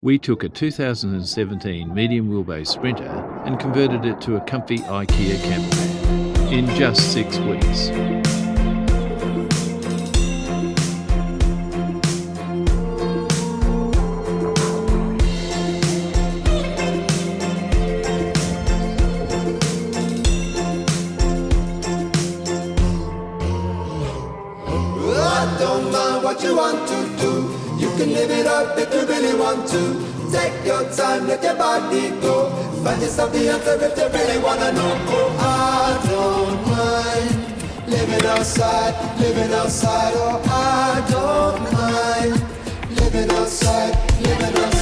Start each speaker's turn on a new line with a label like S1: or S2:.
S1: We took a 2017 medium wheelbase Sprinter and converted it to a comfy IKEA Campervan in just 6 weeks.
S2: I don't mind what you want to do. You can live it up if you really want to. Take your time, let your body go. Find yourself the answer if you really wanna know. Oh, I don't mind living outside, living outside. Oh, I don't mind living outside, living outside.